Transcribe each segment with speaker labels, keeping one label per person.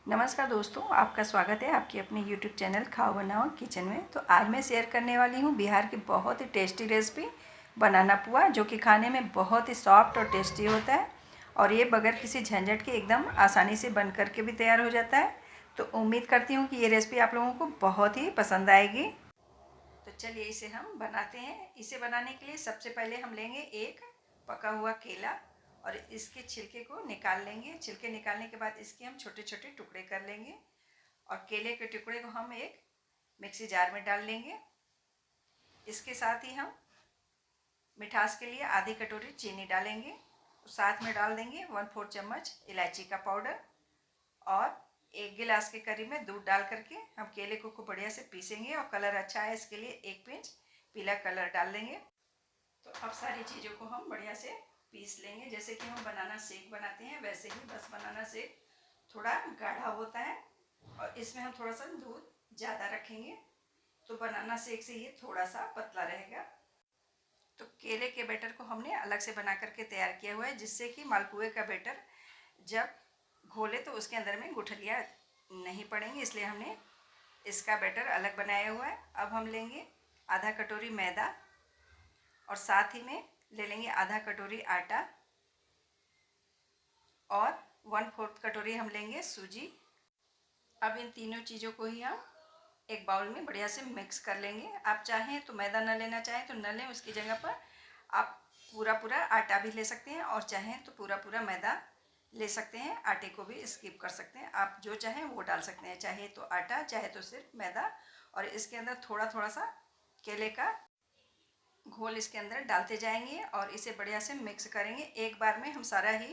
Speaker 1: नमस्कार दोस्तों, आपका स्वागत है आपके अपने YouTube चैनल खाओ बनाओ किचन में। तो आज मैं शेयर करने वाली हूँ बिहार की बहुत ही टेस्टी रेसिपी बनाना पुआ, जो कि खाने में बहुत ही सॉफ्ट और टेस्टी होता है। और ये बगैर किसी झंझट के एकदम आसानी से बन करके भी तैयार हो जाता है। तो उम्मीद करती हूँ कि ये रेसिपी आप लोगों को बहुत ही पसंद आएगी। तो चलिए इसे हम बनाते हैं। इसे बनाने के लिए सबसे पहले हम लेंगे एक पका हुआ केला और इसके छिलके को निकाल लेंगे। छिलके निकालने के बाद इसके हम छोटे छोटे टुकड़े कर लेंगे और केले के टुकड़े को हम एक मिक्सी जार में डाल लेंगे। इसके साथ ही हम मिठास के लिए आधी कटोरी चीनी डालेंगे। साथ में डाल देंगे 1/4 चम्मच इलायची का पाउडर और 1 गिलास के करीब में दूध डाल करके हम केले को खूब बढ़िया से पीसेंगे। और कलर अच्छा है इसके लिए 1 पिंच पीला कलर डाल देंगे। तो अब सारी चीज़ों को हम बढ़िया से पीस लेंगे। जैसे कि हम बनाना शेक बनाते हैं वैसे ही, बस बनाना शेक थोड़ा गाढ़ा होता है और इसमें हम थोड़ा सा दूध ज़्यादा रखेंगे तो बनाना शेक से ये थोड़ा सा पतला रहेगा। तो केले के बैटर को हमने अलग से बना करके तैयार किया हुआ है, जिससे कि मालपुए का बैटर जब घोले तो उसके अंदर में गुठलियाँ नहीं पड़ेंगी, इसलिए हमने इसका बैटर अलग बनाया हुआ है। अब हम लेंगे आधा कटोरी मैदा और साथ ही में ले लेंगे आधा कटोरी आटा और 1/4 कटोरी हम लेंगे सूजी। अब इन तीनों चीज़ों को ही हम एक बाउल में बढ़िया से मिक्स कर लेंगे। आप चाहें तो मैदा न लेना चाहें तो न लें, उसकी जगह पर आप पूरा पूरा आटा भी ले सकते हैं और चाहें तो पूरा पूरा मैदा ले सकते हैं। आटे को भी स्किप कर सकते हैं, आप जो चाहें वो डाल सकते हैं, चाहे तो आटा चाहे तो सिर्फ मैदा। और इसके अंदर थोड़ा थोड़ा सा केले का घोल इसके अंदर डालते जाएंगे और इसे बढ़िया से मिक्स करेंगे। एक बार में हम सारा ही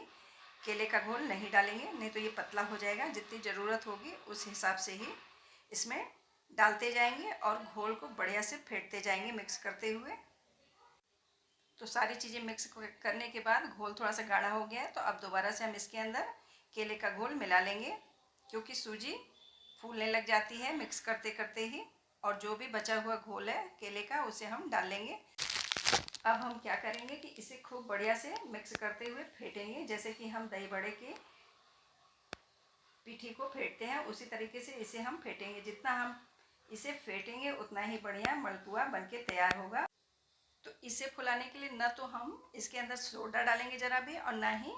Speaker 1: केले का घोल नहीं डालेंगे, नहीं तो ये पतला हो जाएगा। जितनी ज़रूरत होगी उस हिसाब से ही इसमें डालते जाएंगे और घोल को बढ़िया से फेंटते जाएंगे मिक्स करते हुए। तो सारी चीज़ें मिक्स करने के बाद घोल थोड़ा सा गाढ़ा हो गया है, तो अब दोबारा से हम इसके अंदर केले का घोल मिला लेंगे, क्योंकि सूजी फूलने लग जाती है मिक्स करते करते ही। और जो भी बचा हुआ घोल है केले का उसे हम डाल लेंगे। अब हम क्या करेंगे कि इसे खूब बढ़िया से मिक्स करते हुए फेंटेंगे, जैसे कि हम दही बड़े की पीठी को फेंटते हैं उसी तरीके से इसे हम फेंटेंगे। जितना हम इसे फेंटेंगे उतना ही बढ़िया मलपुआ बनके तैयार होगा। तो इसे फुलाने के लिए न तो हम इसके अंदर सोडा डालेंगे ज़रा भी और ना ही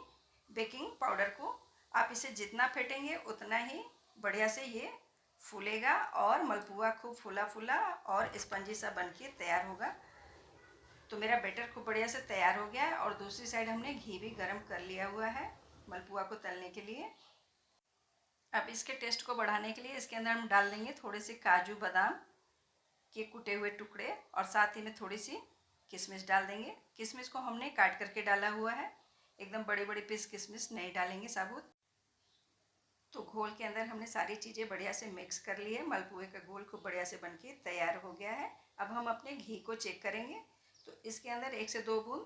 Speaker 1: बेकिंग पाउडर को। आप इसे जितना फेंटेंगे उतना ही बढ़िया से ये फूलेगा और मलपुआ खूब फूला फूला और स्पंजी सा बनके तैयार होगा। तो मेरा बैटर खूब बढ़िया से तैयार हो गया है और दूसरी साइड हमने घी भी गरम कर लिया हुआ है मलपुआ को तलने के लिए। अब इसके टेस्ट को बढ़ाने के लिए इसके अंदर हम डाल देंगे थोड़े से काजू बादाम के कुटे हुए टुकड़े और साथ ही में थोड़ी सी किशमिश डाल देंगे। किशमिश को हमने काट करके डाला हुआ है, एकदम बड़ी बड़ी पीस किशमिश नहीं डालेंगे साबुत। तो घोल के अंदर हमने सारी चीज़ें बढ़िया से मिक्स कर ली है। मालपुए का घोल खूब बढ़िया से बनके तैयार हो गया है। अब हम अपने घी को चेक करेंगे, तो इसके अंदर 1 से 2 बूंद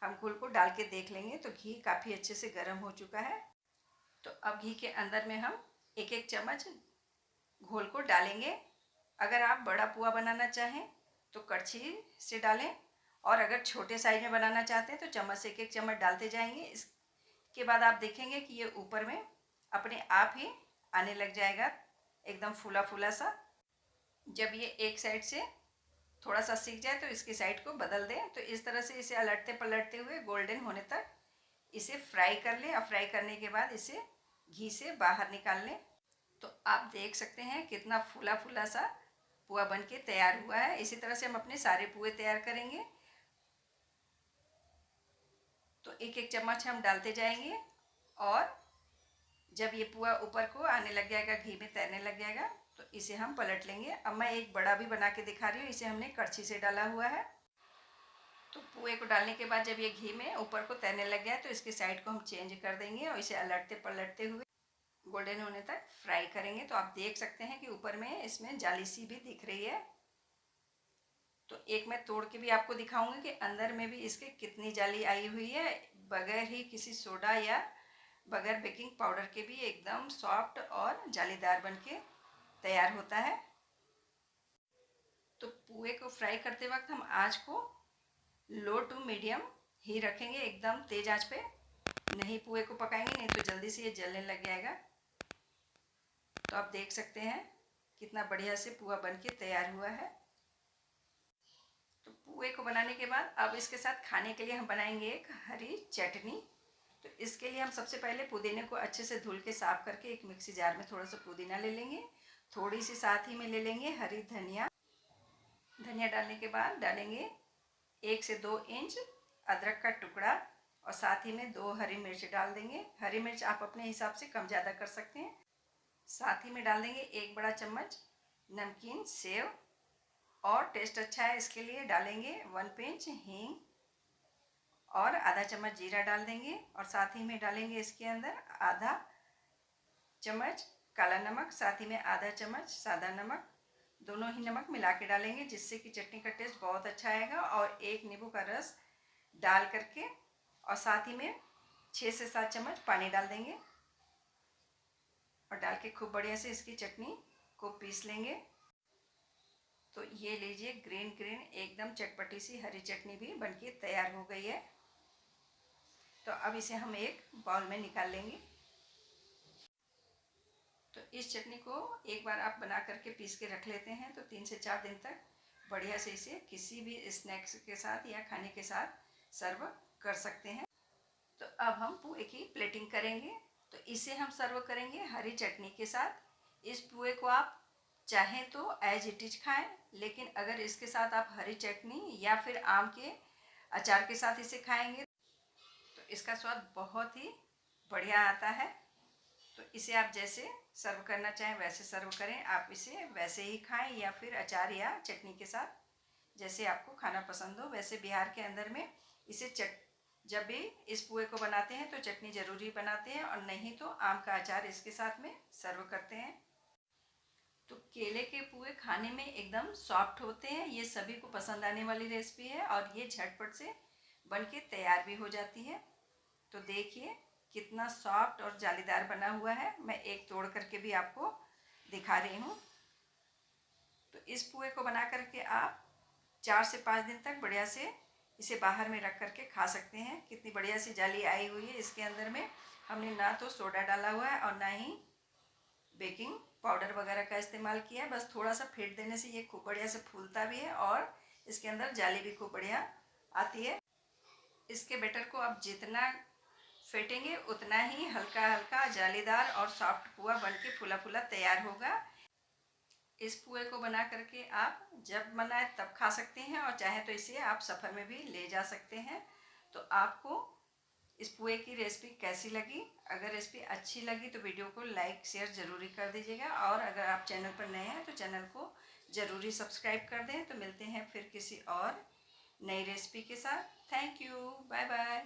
Speaker 1: हम घोल को डाल के देख लेंगे। तो घी काफ़ी अच्छे से गर्म हो चुका है। तो अब घी के अंदर में हम 1-1 चम्मच घोल को डालेंगे। अगर आप बड़ा पुआ बनाना चाहें तो कड़छी से डालें, और अगर छोटे साइज में बनाना चाहते हैं तो चम्मच से 1-1 चम्मच डालते जाएंगे। इसके बाद आप देखेंगे कि ये ऊपर में अपने आप ही आने लग जाएगा, एकदम फूला फूला सा। जब ये एक साइड से थोड़ा सा सीख जाए तो इसकी साइड को बदल दें। तो इस तरह से इसे अलटते पलटते हुए गोल्डन होने तक इसे फ्राई कर लें। और फ्राई करने के बाद इसे घी से बाहर निकाल लें। तो आप देख सकते हैं कितना फूला फूला सा पुआ बन के तैयार हुआ है। इसी तरह से हम अपने सारे पुए तैयार करेंगे। तो 1-1 चम्मच हम डालते जाएंगे और जब ये पुआ ऊपर को आने लग जाएगा, घी में तैरने लग जाएगा, तो इसे हम पलट लेंगे। अब मैं एक बड़ा भी बना के दिखा रही हूँ, इसे हमने कड़छी से डाला हुआ है। तो पुए को डालने के बाद जब ये घी में ऊपर को तैरने लग गया तो इसकी साइड को हम चेंज कर देंगे और इसे अलटते पलटते हुए गोल्डन होने तक फ्राई करेंगे। तो आप देख सकते हैं कि ऊपर में इसमें जाली सी भी दिख रही है। तो एक मैं तोड़ के भी आपको दिखाऊंगी कि अंदर में भी इसके कितनी जाली आई हुई है। बगैर ही किसी सोडा या बगैर बेकिंग पाउडर के भी एकदम सॉफ्ट और जालीदार बनके तैयार होता है। तो पुए को फ्राई करते वक्त हम आँच को लो टू मीडियम ही रखेंगे, एकदम तेज आंच पे नहीं पुए को पकाएंगे, नहीं तो जल्दी से ये जलने लग जाएगा। तो आप देख सकते हैं कितना बढ़िया से पुआ बन के तैयार हुआ है। तो पुए को बनाने के बाद अब इसके साथ खाने के लिए हम बनाएंगे एक हरी चटनी। तो इसके लिए हम सबसे पहले पुदीने को अच्छे से धुल के साफ करके एक मिक्सी जार में थोड़ा सा पुदीना ले लेंगे। थोड़ी सी साथ ही में ले लेंगे हरी धनिया। धनिया डालने के बाद डालेंगे 1 से 2 इंच अदरक का टुकड़ा और साथ ही में 2 हरी मिर्च डाल देंगे। हरी मिर्च आप अपने हिसाब से कम ज़्यादा कर सकते हैं। साथ ही में डाल देंगे 1 बड़ा चम्मच नमकीन सेव और टेस्ट अच्छा है इसके लिए डालेंगे 1 पिंच हींग और आधा चम्मच जीरा डाल देंगे और साथ ही में डालेंगे इसके अंदर आधा चम्मच काला नमक, साथ ही में आधा चम्मच सादा नमक। दोनों ही नमक मिला के डालेंगे जिससे कि चटनी का टेस्ट बहुत अच्छा आएगा। और 1 नींबू का रस डाल करके और साथ ही में 6 से 7 चम्मच पानी डाल देंगे और डाल के खूब बढ़िया से इसकी चटनी को पीस लेंगे। तो ये लीजिए ग्रीन ग्रीन एकदम चटपटी सी हरी चटनी भी बनके तैयार हो गई है। तो अब इसे हम एक बाउल में निकाल लेंगे। तो इस चटनी को एक बार आप बना करके पीस के रख लेते हैं तो 3 से 4 दिन तक बढ़िया से इसे किसी भी स्नैक्स के साथ या खाने के साथ सर्व कर सकते हैं। तो अब हम पुए की प्लेटिंग करेंगे। तो इसे हम सर्व करेंगे हरी चटनी के साथ। इस पुए को आप चाहें तो एज इट इज खाएं, लेकिन अगर इसके साथ आप हरी चटनी या फिर आम के अचार के साथ इसे खाएंगे तो इसका स्वाद बहुत ही बढ़िया आता है। तो इसे आप जैसे सर्व करना चाहें वैसे सर्व करें। आप इसे वैसे ही खाएं या फिर अचार या चटनी के साथ, जैसे आपको खाना पसंद हो। वैसे बिहार के अंदर में इसे जब भी इस पुए को बनाते हैं तो चटनी ज़रूरी बनाते हैं और नहीं तो आम का अचार इसके साथ में सर्व करते हैं। तो केले के पुए खाने में एकदम सॉफ्ट होते हैं। ये सभी को पसंद आने वाली रेसिपी है और ये झटपट से बन के तैयार भी हो जाती है। तो देखिए कितना सॉफ्ट और जालीदार बना हुआ है। मैं एक तोड़ करके भी आपको दिखा रही हूँ। तो इस पुए को बना करके आप 4 से 5 दिन तक बढ़िया से इसे बाहर में रख करके खा सकते हैं। कितनी बढ़िया सी जाली आई हुई है इसके अंदर में। हमने ना तो सोडा डाला हुआ है और ना ही बेकिंग पाउडर वगैरह का इस्तेमाल किया है। बस थोड़ा सा फेंट देने से ये खूब बढ़िया से फूलता भी है और इसके अंदर जाली भी खूब बढ़िया आती है। इसके बैटर को आप जितना फेंटेंगे उतना ही हल्का हल्का जालीदार और सॉफ्ट पुआ बन के फूला फूला तैयार होगा। इस पुए को बना करके आप जब बनाए तब खा सकते हैं और चाहे तो इसे आप सफ़र में भी ले जा सकते हैं। तो आपको इस पुए की रेसिपी कैसी लगी? अगर रेसिपी अच्छी लगी तो वीडियो को लाइक शेयर ज़रूरी कर दीजिएगा और अगर आप चैनल पर नए हैं तो चैनल को ज़रूरी सब्सक्राइब कर दें। तो मिलते हैं फिर किसी और नई रेसिपी के साथ। Thank you, bye bye.